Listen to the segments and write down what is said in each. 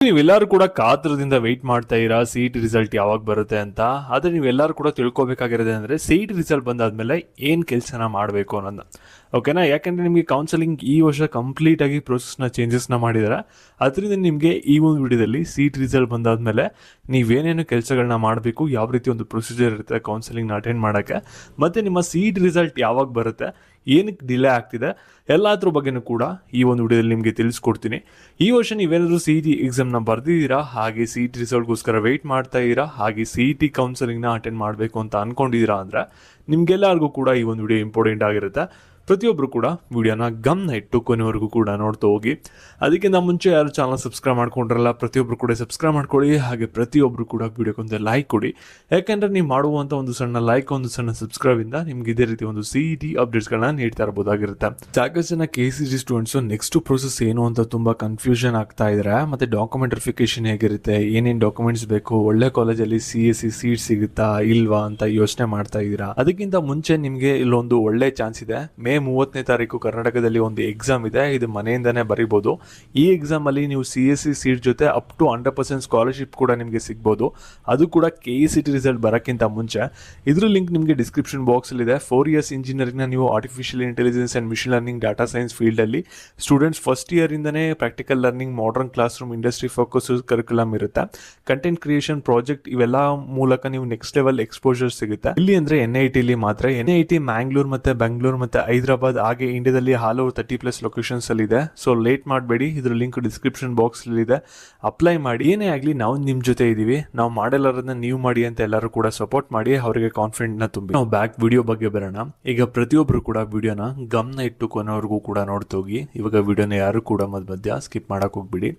ನೀವೆಲ್ಲರೂ ಕೂಡ ಕಾತರದಿಂದ ವೆಯ್ಟ್ ಮಾಡ್ತಾ ಇರಾ ಸಿಇಟಿ ರಿಸಲ್ಟ್ ಯಾವಾಗ ಬರುತ್ತೆ ಅಂತ. ಆದರೆ ನೀವೆಲ್ಲರೂ ಕೂಡ ತಿಳ್ಕೊಬೇಕಾಗಿರೋದು ಅಂದರೆ ಸಿಇಟಿ ರಿಸಲ್ಟ್ ಬಂದಾದ್ಮೇಲೆ ಏನು ಕೆಲಸನ ಮಾಡಬೇಕು ಅನ್ನೋದನ್ನ. ಓಕೆನಾ? ಯಾಕೆಂದರೆ ನಿಮಗೆ ಕೌನ್ಸಲಿಂಗ್ ಈ ವರ್ಷ ಕಂಪ್ಲೀಟಾಗಿ ಪ್ರೋಸೆಸ್ನ ಚೇಂಜಸ್ನ ಮಾಡಿದ್ದಾರೆ. ಅದರಿಂದ ನಿಮಗೆ ಈ ಒಂದು ವಿಡಿಯೋದಲ್ಲಿ ಸಿಇಟಿ ರಿಸಲ್ಟ್ ಬಂದಾದ್ಮೇಲೆ ನೀವೇನೇನು ಕೆಲಸಗಳನ್ನ ಮಾಡಬೇಕು, ಯಾವ ರೀತಿ ಒಂದು ಪ್ರೊಸೀಜರ್ ಇರುತ್ತೆ ಕೌನ್ಸಲಿಂಗ್ನ ಅಟೆಂಡ್ ಮಾಡೋಕ್ಕೆ, ಮತ್ತು ನಿಮ್ಮ ಸಿಇಟಿ ರಿಸಲ್ಟ್ ಯಾವಾಗ ಬರುತ್ತೆ, ಏನಕ್ಕೆ ಡಿಲೇ ಆಗ್ತಿದೆ, ಎಲ್ಲದ್ರ ಬಗ್ಗೆನೂ ಕೂಡ ಈ ಒಂದು ವಿಡಿಯೋದಲ್ಲಿ ನಿಮಗೆ ತಿಳಿಸ್ಕೊಡ್ತೀನಿ. ಈ ವರ್ಷ ನೀವೇನಾದರೂ ಸಿ ಇ ಟಿ ಎಕ್ಸಾಮ್ನ ಬರ್ದಿದ್ದೀರಾ, ಹಾಗೆ ಸಿ ಇ ಟಿ ರಿಸಲ್ಟ್ಗೋಸ್ಕರ ವೆಯ್ಟ್ ಮಾಡ್ತಾ ಇದ್ದೀರಾ, ಹಾಗೆ ಸಿ ಇ ಟಿ ಕೌನ್ಸಲಿಂಗ್ನ ಅಟೆಂಡ್ ಮಾಡಬೇಕು ಅಂತ ಅಂದ್ಕೊಂಡಿದ್ದೀರಾ ಅಂದರೆ ನಿಮಗೆಲ್ಲರಿಗೂ ಕೂಡ ಈ ಒಂದು ವಿಡಿಯೋ ಇಂಪಾರ್ಟೆಂಟ್ ಆಗಿರುತ್ತೆ. ಪ್ರತಿಯೊಬ್ಬರು ಕೂಡ ವಿಡಿಯೋನ ಗಮನ ಇಟ್ಟು ಕೊನೆವರೆಗೂ ಕೂಡ ನೋಡ್ತಾ ಹೋಗಿ. ಅದಕ್ಕಿಂತ ಮುಂಚೆ ಯಾರು ಚಾನಲ್ ಸಬ್ಸ್ಕ್ರೈಬ್ ಮಾಡ್ಕೊಂಡ್ರಲ್ಲ, ಪ್ರತಿಯೊಬ್ಬರು ಕೂಡ ಸಬ್ಸ್ಕ್ರೈಬ್ ಮಾಡ್ಕೊಳ್ಳಿ. ಹಾಗೆ ಪ್ರತಿಯೊಬ್ಬರು ಕೂಡ ವಿಡಿಯೋಕ್ಕೊಂದು ಲೈಕ್ ಕೊಡಿ. ಯಾಕೆಂದರೆ ನೀವು ಮಾಡುವಂಥ ಒಂದು ಸಣ್ಣ ಲೈಕ್, ಒಂದು ಸಣ್ಣ ಸಬ್ಸ್ಕ್ರೈಬಿಂದ ನಿಮ್ಗೆ ಇದೇ ರೀತಿ ಒಂದು ಸಿ ಇ ಟಿ ಅಪ್ಡೇಟ್ಸ್ಗಳನ್ನ ನೀಡ್ತಾ ಇರ್ಬೋದಾಗಿರುತ್ತೆ. ಸಾಕಷ್ಟು ಜನ KCT ಸ್ಟೂಡೆಂಟ್ಸು ನೆಕ್ಸ್ಟ್ ಪ್ರೋಸೆಸ್ ಏನು ಅಂತ ತುಂಬ ಕನ್ಫ್ಯೂಷನ್ ಆಗ್ತಾ ಇದ್ದಾರೆ. ಮತ್ತು ಡಾಕ್ಯುಮೆಂಟ್ ವೆರಿಫಿಕೇಷನ್ ಹೇಗಿರುತ್ತೆ, ಏನೇನು ಡಾಕ್ಯುಮೆಂಟ್ಸ್ ಬೇಕು, ಒಳ್ಳೆ ಕಾಲೇಜಲ್ಲಿ CSE ಸೀಟ್ ಸಿಗುತ್ತಾ ಇಲ್ವಾ ಅಂತ ಯೋಚನೆ ಮಾಡ್ತಾ ಇದ್ದೀರಾ. ಅದಕ್ಕಿಂತ ಮುಂಚೆ ನಿಮಗೆ ಇಲ್ಲೊಂದು ಒಳ್ಳೆ ಚಾನ್ಸ್ ಇದೆ. ಮೇ 30ನೇ ತಾರೀಕು ಕರ್ನಾಟಕದಲ್ಲಿ ಒಂದು ಎಕ್ಸಾಮ್ ಇದೆ. ಇದು ಮನೆಯಿಂದನೇ ಬರೀಬೋದು. ಈ ಎಕ್ಸಾಮಲ್ಲಿ ನೀವು CSE ಸೀಟ್ ಜೊತೆ ಅಪ್ ಟು 100% ಸ್ಕಾಲರ್ಶಿಪ್ ಕೂಡ ನಿಮಗೆ ಸಿಗ್ಬೋದು. ಅದು ಕೂಡ KCT ರಿಸಲ್ಟ್ ಬರೋಕ್ಕಿಂತ ಮುಂಚೆ. ಇದ್ರ ಲಿಂಕ್ ನಿಮಗೆ ಡಿಸ್ಕ್ರಿಪ್ಷನ್ ಬಾಕ್ಸಲ್ಲಿದೆ. 4 ಇಯರ್ಸ್ ಇಂಜಿನಿಯರಿಂಗ್ನ ನೀವು artificial intelligence and machine learning, data science ಫೀಲ್ಡಲ್ಲಿ ಸ್ಟೂಡೆಂಟ್ಸ್ ಫಸ್ಟ್ ಇಯರಿಂದನೇ practical learning, modern classroom, industry focus curriculum ಇರುತ್ತೆ. ಕಂಟೆಂಟ್ ಕ್ರಿಯೇಷನ್, ಪ್ರಾಜೆಕ್ಟ್ ಇವೆಲ್ಲ ಮೂಲಕ ನೀವು ನೆಕ್ಸ್ಟ್ ಲೆವೆಲ್ ಎಕ್ಸ್ಪೋಜರ್ ಸಿಗುತ್ತೆ. ಇಲ್ಲಿ ಅಂದರೆ NITಲಿ ಮಾತ್ರ. NIT ಮ್ಯಾಂಗ್ಳೂರ್ ಮತ್ತು ಬೆಂಗಳೂರು ಮತ್ತು ಹೈದರಾಬಾದ್, ಹಾಗೆ ಇಂಡಿಯಾದಲ್ಲಿ ಹಲವು 30+ ಲೊಕೇಶನ್ಸ್ ಅಲ್ಲಿ ಇದೆ. ಸೊ ಲೇಟ್ ಮಾಡಬೇಡಿ, ಇದ್ರ ಲಿಂಕ್ ಡಿಸ್ಕ್ರಿಪ್ಷನ್ ಬಾಕ್ಸ್ ಅಲ್ಲಿ ಇದೆ. ಅಪ್ಲೈ ಮಾಡಿ. ಏನೇ ಆಗಲಿ ನಾವು ನಿಮ್ಮ ಜೊತೆ ಇದ್ದೀವಿ. ನಾವು ಮಾಡಲಾರದನ್ನ ನೀವು ಮಾಡಿ ಅಂತ ಎಲ್ಲರೂ ಕೂಡ ಸಪೋರ್ಟ್ ಮಾಡಿ, ಅವರಿಗೆ ಕಾನ್ಫಿಡೆಂಟ್ನ ತುಂಬಿ. ನಾವು ಬ್ಯಾಕ್ ವಿಡಿಯೋ ಬಗ್ಗೆ ಬರೋಣ. ಈಗ ಪ್ರತಿಯೊಬ್ಬರು ಕೂಡ ವಿಡಿಯೋನ ಗಮನ ಇಟ್ಟು ಕೊನೆವರೆಗೂ ಕೂಡ ನೋಡ್ತೋಗಿ. ಇವಾಗ ವಿಡಿಯೋನ ಯಾರು ಕೂಡ ಮಧ್ಯ ಸ್ಕಿಪ್ ಮಾಡಕ್ಕೆ ಹೋಗ್ಬಿಡಿ.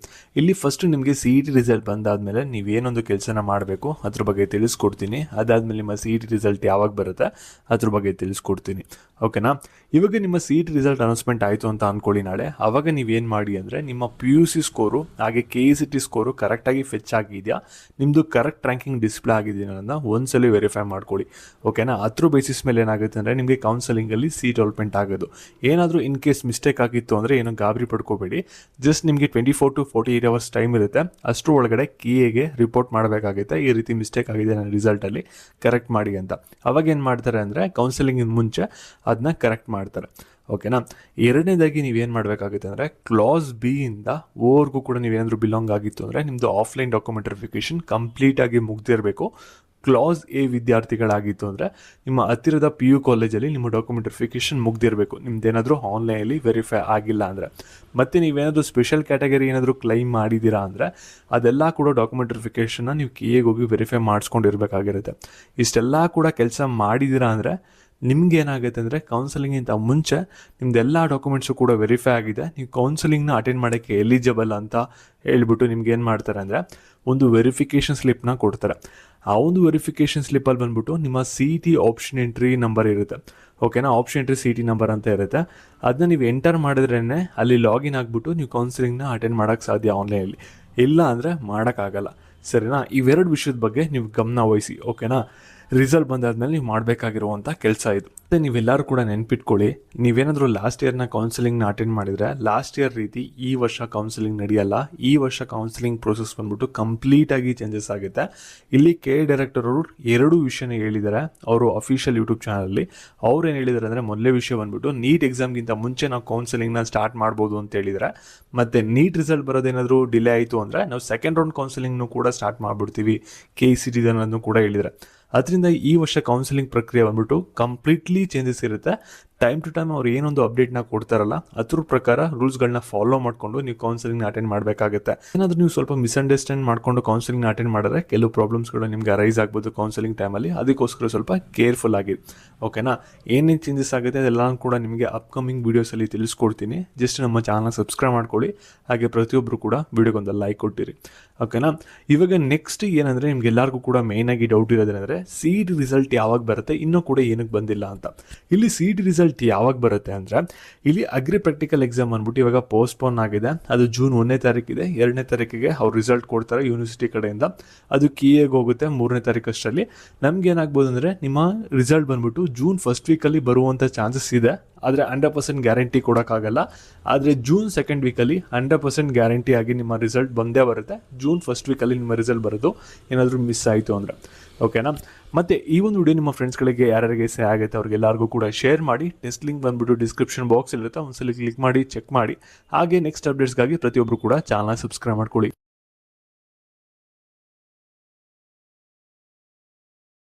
ಇಲ್ಲಿ ಫಸ್ಟ್ ನಿಮಗೆ CET ರಿಸಲ್ಟ್ ಬಂದಾದ್ಮೇಲೆ ನೀವೇನೊಂದು ಕೆಲಸನ ಮಾಡಬೇಕು ಅದ್ರ ಬಗ್ಗೆ ತಿಳಿಸ್ಕೊಡ್ತೀನಿ. ಅದಾದ್ಮೇಲೆ ನಿಮ್ಮ CET ರಿಸಲ್ಟ್ ಯಾವಾಗ ಬರುತ್ತೆ ಅದ್ರ ಬಗ್ಗೆ ತಿಳಿಸ್ಕೊಡ್ತೀನಿ. ಓಕೆನಾ? ಇವಾಗ ನಿಮ್ಮ CET ರಿಸಲ್ಟ್ ಅನೌನ್ಸ್ಮೆಂಟ್ ಆಯಿತು ಅಂತ ಅಂದ್ಕೊಳ್ಳಿ ನಾಳೆ. ಆವಾಗ ನೀವೇನು ಮಾಡಿ ಅಂದರೆ ನಿಮ್ಮ PUC ಸ್ಕೋರು ಹಾಗೆ KCT ಸ್ಕೋರು ಕರೆಕ್ಟಾಗಿ ಫೆಚ್ ಆಗಿದೆಯಾ, ನಿಮ್ಮದು ಕರೆಕ್ಟ್ ರ್ಯಾಂಕಿಂಗ್ ಡಿಸ್ಪ್ಲೇ ಆಗಿದೆಯಾ ಅನ್ನೋದನ್ನ ಒಂದ್ಸಲ ವೆರಿಫೈ ಮಾಡ್ಕೊಳ್ಳಿ. ಓಕೆನಾ? ಅದ್ರ ಬೇಸಿಸ್ ಮೇಲೆ ಏನಾಗುತ್ತೆ ಅಂದರೆ ನಿಮಗೆ ಕೌನ್ಸಲಿಂಗಲ್ಲಿ ಸೀಟ್ ಅಲಾಟ್ಮೆಂಟ್ ಆಗೋದು. ಏನಾದರೂ ಇನ್ ಕೇಸ್ ಮಿಸ್ಟೇಕ್ ಆಗಿತ್ತು ಅಂದರೆ ಏನೋ ಗಾಬರಿ ಪಡ್ಕೋಬೇಡಿ. ಜಸ್ಟ್ ನಿಮಗೆ 24 to 48 hours ಟೈಮ್ ಇರುತ್ತೆ. ಅಷ್ಟರ ಒಳಗಡೆ KAಗೆ ರಿಪೋರ್ಟ್ ಮಾಡಬೇಕಾಗುತ್ತೆ, ಈ ರೀತಿ ಮಿಸ್ಟೇಕ್ ಆಗಿದೆ ನನ್ನ ರಿಸಲ್ಟಲ್ಲಿ, ಕರೆಕ್ಟ್ ಮಾಡಿ ಅಂತ. ಅವಾಗ ಏನು ಮಾಡ್ತಾರೆ ಅಂದರೆ ಕೌನ್ಸಲಿಂಗಿನ ಮುಂಚೆ ಅದನ್ನ ಕರೆಕ್ಟ್ ಮಾಡ್ತಾರೆ. ಓಕೆನಾ? ಎರಡನೇದಾಗಿ ನೀವೇನು ಮಾಡಬೇಕಾಗುತ್ತೆ ಅಂದರೆ ಕ್ಲಾಸ್ B ಇಂದ ಓವರ್ಗೂ ಕೂಡ ನೀವೇನಾದರೂ ಬಿಲಾಂಗ್ ಆಗಿತ್ತು ಅಂದರೆ ನಿಮ್ಮದು ಆಫ್ಲೈನ್ ಡಾಕ್ಯುಮೆಂಟ್ ವೆರಿಫಿಕೇಷನ್ ಕಂಪ್ಲೀಟಾಗಿ ಮುಗ್ದಿರಬೇಕು. ಕ್ಲಾಸ್ A ವಿದ್ಯಾರ್ಥಿಗಳಾಗಿತ್ತು ಅಂದರೆ ನಿಮ್ಮ ಹತ್ತಿರದ PU ಕಾಲೇಜಲ್ಲಿ ನಿಮ್ಮ ಡಾಕ್ಯುಮೆಂಟ್ ವೆರಿಫಿಕೇಷನ್ ಮುಗ್ದಿರಬೇಕು, ನಿಮ್ದೇನಾದರೂ ಆನ್ಲೈನಲ್ಲಿ ವೆರಿಫೈ ಆಗಿಲ್ಲ ಅಂದರೆ. ಮತ್ತು ನೀವೇನಾದರೂ ಸ್ಪೆಷಲ್ ಕ್ಯಾಟಗರಿ ಏನಾದರೂ ಕ್ಲೈಮ್ ಮಾಡಿದ್ದೀರಾ ಅಂದರೆ ಅದೆಲ್ಲ ಕೂಡ ಡಾಕ್ಯುಮೆಂಟ್ ವೆರಿಫಿಕೇಷನ್ನ ನೀವು KAಗೆ ಹೋಗಿ ವೆರಿಫೈ ಮಾಡಿಸ್ಕೊಂಡಿರ್ಬೇಕಾಗಿರುತ್ತೆ. ಇಷ್ಟೆಲ್ಲ ಕೂಡ ಕೆಲಸ ಮಾಡಿದ್ದೀರಾ ಅಂದರೆ ನಿಮ್ಗೆ ಏನಾಗುತ್ತೆ ಅಂದರೆ ಕೌನ್ಸಲಿಂಗಿಂತ ಮುಂಚೆ ನಿಮ್ದೆಲ್ಲ ಡಾಕ್ಯುಮೆಂಟ್ಸು ಕೂಡ ವೆರಿಫೈ ಆಗಿದೆ, ನೀವು ಕೌನ್ಸಲಿಂಗ್ನ ಅಟೆಂಡ್ ಮಾಡೋಕ್ಕೆ ಎಲಿಜಿಬಲ್ ಅಂತ ಹೇಳ್ಬಿಟ್ಟು ನಿಮ್ಗೆ ಏನು ಮಾಡ್ತಾರೆ ಅಂದರೆ ಒಂದು ವೆರಿಫಿಕೇಷನ್ ಸ್ಲಿಪ್ನ ಕೊಡ್ತಾರೆ. ಆ ಒಂದು ವೆರಿಫಿಕೇಷನ್ ಸ್ಲಿಪ್ಪಲ್ಲಿ ಬಂದ್ಬಿಟ್ಟು ನಿಮ್ಮ CET ಆಪ್ಷನ್ ಎಂಟ್ರಿ ನಂಬರ್ ಇರುತ್ತೆ. ಓಕೆನಾ? ಆಪ್ಷನ್ ಎಂಟ್ರಿ CET ನಂಬರ್ ಅಂತ ಇರುತ್ತೆ. ಅದನ್ನ ನೀವು ಎಂಟರ್ ಮಾಡಿದ್ರೇ ಅಲ್ಲಿ ಲಾಗಿನ್ ಆಗಿಬಿಟ್ಟು ನೀವು ಕೌನ್ಸಿಲಿಂಗ್ನ ಅಟೆಂಡ್ ಮಾಡೋಕ್ಕೆ ಸಾಧ್ಯ ಆನ್ಲೈನಲ್ಲಿ. ಇಲ್ಲ ಅಂದರೆ ಮಾಡೋಕ್ಕಾಗಲ್ಲ. ಸರಿನಾ? ಇವೆರಡು ವಿಷಯದ ಬಗ್ಗೆ ನೀವು ಗಮನ ವಹಿಸಿ. ಓಕೆನಾ? ರಿಸಲ್ಟ್ ಬಂದಾದ್ಮೇಲೆ ನೀವು ಮಾಡಬೇಕಾಗಿರುವಂಥ ಕೆಲಸ ಇದು. ಮತ್ತು ನೀವೆಲ್ಲರೂ ಕೂಡ ನೆನ್ಪಿಟ್ಕೊಳ್ಳಿ, ನೀವೇನಾದರೂ ಲಾಸ್ಟ್ ಇಯರ್ನ ಕೌನ್ಸಿಲಿಂಗ್ನ ಅಟೆಂಡ್ ಮಾಡಿದರೆ ಲಾಸ್ಟ್ ಇಯರ್ ರೀತಿ ಈ ವರ್ಷ ಕೌನ್ಸಿಲಿಂಗ್ ನಡೆಯಲ್ಲ. ಈ ವರ್ಷ ಕೌನ್ಸಿಲಿಂಗ್ ಪ್ರೋಸೆಸ್ ಬಂದ್ಬಿಟ್ಟು ಕಂಪ್ಲೀಟಾಗಿ ಚೇಂಜಸ್ ಆಗುತ್ತೆ. ಇಲ್ಲಿ ಡೈರೆಕ್ಟರ್ ಅವರು 2 ವಿಷಯನ ಹೇಳಿದ್ದಾರೆ ಅವರು ಅಫಿಷಿಯಲ್ ಯೂಟ್ಯೂಬ್ ಚಾನಲಲ್ಲಿ. ಅವ್ರು ಏನು ಹೇಳಿದ್ದಾರೆ ಅಂದರೆ ಮೊದಲೇ ವಿಷಯ ಬಂದ್ಬಿಟ್ಟು ನೀಟ್ ಎಕ್ಸಾಮ್ಗಿಂತ ಮುಂಚೆ ನಾವು ಕೌನ್ಸಿಲಿಂಗ್ನ ಸ್ಟಾರ್ಟ್ ಮಾಡ್ಬೋದು ಅಂತ ಹೇಳಿದ್ದಾರೆ. ಮತ್ತು ನೀಟ್ ರಿಸಲ್ಟ್ ಬರೋದೇನಾದರೂ ಡಿಲೇ ಆಯಿತು ಅಂದರೆ ನಾವು ಸೆಕೆಂಡ್ ರೌಂಡ್ ಕೌನ್ಸಿಲಿಂಗ್ನು ಕೂಡ ಸ್ಟಾರ್ಟ್ ಮಾಡಿಬಿಡ್ತೀವಿ KCT ಅನ್ನೋದನ್ನು ಕೂಡ ಹೇಳಿದ್ದಾರೆ. ಅದರಿಂದ ಈ ವರ್ಷ ಕೌನ್ಸಿಲಿಂಗ್ ಪ್ರಕ್ರಿಯೆ ಬಂದ್ಬಿಟ್ಟು ಕಂಪ್ಲೀಟ್ಲಿ ಚೇಂಜಸ್ ಇರುತ್ತೆ. ಟೈಮ್ ಟು ಟೈಮ್ ಅವ್ರು ಏನೊಂದು ಅಪ್ಡೇಟ್ನ ಕೊಡ್ತಾರಲ್ಲ ಅದ್ರ ಪ್ರಕಾರ ರೂಲ್ಸ್ಗಳನ್ನ ಫಾಲೋ ಮಾಡಿಕೊಂಡು ನೀವು ಕೌನ್ಸಿಲಿಂಗ್ನ ಅಟೆಂಡ್ ಮಾಡಬೇಕಾಗುತ್ತೆ. ಏನಾದರೂ ನೀವು ಸ್ವಲ್ಪ ಮಿಸ್ಅಂಡರ್ಸ್ಟ್ಯಾಂಡ್ ಮಾಡಿಕೊಂಡು ಕೌನ್ಸಿಲಿಂಗ್ನ ಅಟೆಂಡ್ ಮಾಡಿದ್ರೆ ಕೆಲವು ಪ್ರಾಬ್ಲಮ್ಸ್ಗಳು ನಿಮ್ಗೆ ಅರೈಸ್ ಆಗ್ಬೋದು ಕೌನ್ಸಿಲಿಂಗ್ ಟೈಮಲ್ಲಿ. ಅದಕ್ಕೋಸ್ಕರ ಸ್ವಲ್ಪ ಕೇರ್ಫುಲ್ ಆಗಿ. ಓಕೆನಾ? ಏನೇನು ಚೇಂಜಸ್ ಆಗುತ್ತೆ ಅದೆಲ್ಲ ಕೂಡ ನಿಮಗೆ ಅಪ್ಕಮಿಂಗ್ ವೀಡಿಯೋಸಲ್ಲಿ ತಿಳಿಸ್ಕೊಡ್ತೀನಿ. ಜಸ್ಟ್ ನಮ್ಮ ಚಾನಲ್ ಸಬ್ಸ್ಕ್ರೈಬ್ ಮಾಡ್ಕೊಳ್ಳಿ. ಹಾಗೆ ಪ್ರತಿಯೊಬ್ಬರು ಕೂಡ ವಿಡಿಯೋಗೊಂದು ಲೈಕ್ ಕೊಟ್ಟಿರಿ. ಓಕೆನಾ? ಇವಾಗ ನೆಕ್ಸ್ಟ್ ಏನಂದರೆ ನಿಮ್ಗೆಲ್ಲರಿಗೂ ಕೂಡ ಮೇಯ್ನಾಗಿ ಡೌಟ್ ಇರೋದೇನೆಂದರೆ CET ರಿಸಲ್ಟ್ ಯಾವಾಗ ಬರುತ್ತೆ, ಇನ್ನೂ ಕೂಡ ಏನಕ್ಕೆ ಬಂದಿಲ್ಲ ಅಂತ. ಇಲ್ಲಿ CET ರಿಸಲ್ಟ್ ಯಾವಾಗ ಬರುತ್ತೆ ಅಂದರೆ ಇಲ್ಲಿ ಅಗ್ರಿ ಪ್ರಾಕ್ಟಿಕಲ್ ಎಕ್ಸಾಮ್ ಅಂದ್ಬಿಟ್ಟು ಇವಾಗ ಪೋಸ್ಟ್ಪೋನ್ ಆಗಿದೆ. ಅದು ಜೂನ್ 1ನೇ ತಾರೀಕಿದೆ. 2ನೇ ತಾರೀಕಿಗೆ ಅವ್ರು ರಿಸಲ್ಟ್ ಕೊಡ್ತಾರೆ ಯೂನಿವರ್ಸಿಟಿ ಕಡೆಯಿಂದ. ಅದು KAಗೆ ಹೋಗುತ್ತೆ 3ನೇ ತಾರೀಕಷ್ಟರಲ್ಲಿ. ನಮ್ಗೆ ಏನಾಗ್ಬೋದು ಅಂದರೆ ನಿಮ್ಮ ರಿಸಲ್ಟ್ ಬಂದ್ಬಿಟ್ಟು ಜೂನ್ ಫಸ್ಟ್ ವೀಕಲ್ಲಿ ಬರುವಂಥ ಚಾನ್ಸಸ್ ಇದೆ. ಆದರೆ 100% ಗ್ಯಾರಂಟಿ ಕೊಡೋಕ್ಕಾಗಲ್ಲ. ಆದರೆ ಜೂನ್ 2nd ವೀಕಲ್ಲಿ 100% ಗ್ಯಾರಂಟಿ ಆಗಿ ನಿಮ್ಮ ರಿಸಲ್ಟ್ ಬಂದೇ ಬರುತ್ತೆ. ಜೂನ್ 1st ವೀಕಲ್ಲಿ ನಿಮ್ಮ ರಿಸಲ್ಟ್ ಬರೋದು ಏನಾದರೂ ಮಿಸ್ ಆಯಿತು ಅಂದರೆ. ಓಕೆನಾ? ಮತ್ತು ಈ ಒಂದು ವಿಡಿಯೋ ನಿಮ್ಮ ಫ್ರೆಂಡ್ಸ್ಗಳಿಗೆ ಯಾರ್ಯಾರಿಗೆ ಸೇ ಆಗುತ್ತೆ ಅವ್ರಿಗೆಲ್ಲರಿಗೂ ಕೂಡ ಶೇರ್ ಮಾಡಿ. ಟೆಸ್ಟ್ ಲಿಂಕ್ ಬಂದುಬಿಟ್ಟು ಡಿಸ್ಕ್ರಿಪ್ಷನ್ ಬಾಕ್ಸ್ ಇರುತ್ತೆ, ಒಂದ್ಸಲ ಕ್ಲಿಕ್ ಮಾಡಿ ಚೆಕ್ ಮಾಡಿ. ಹಾಗೆ ನೆಕ್ಸ್ಟ್ ಅಪ್ಡೇಟ್ಸ್ಗಾಗಿ ಪ್ರತಿಯೊಬ್ಬರು ಕೂಡ ಚಾನಲ್ನ ಸಬ್ಸ್ಕ್ರೈಬ್ ಮಾಡ್ಕೊಳ್ಳಿ.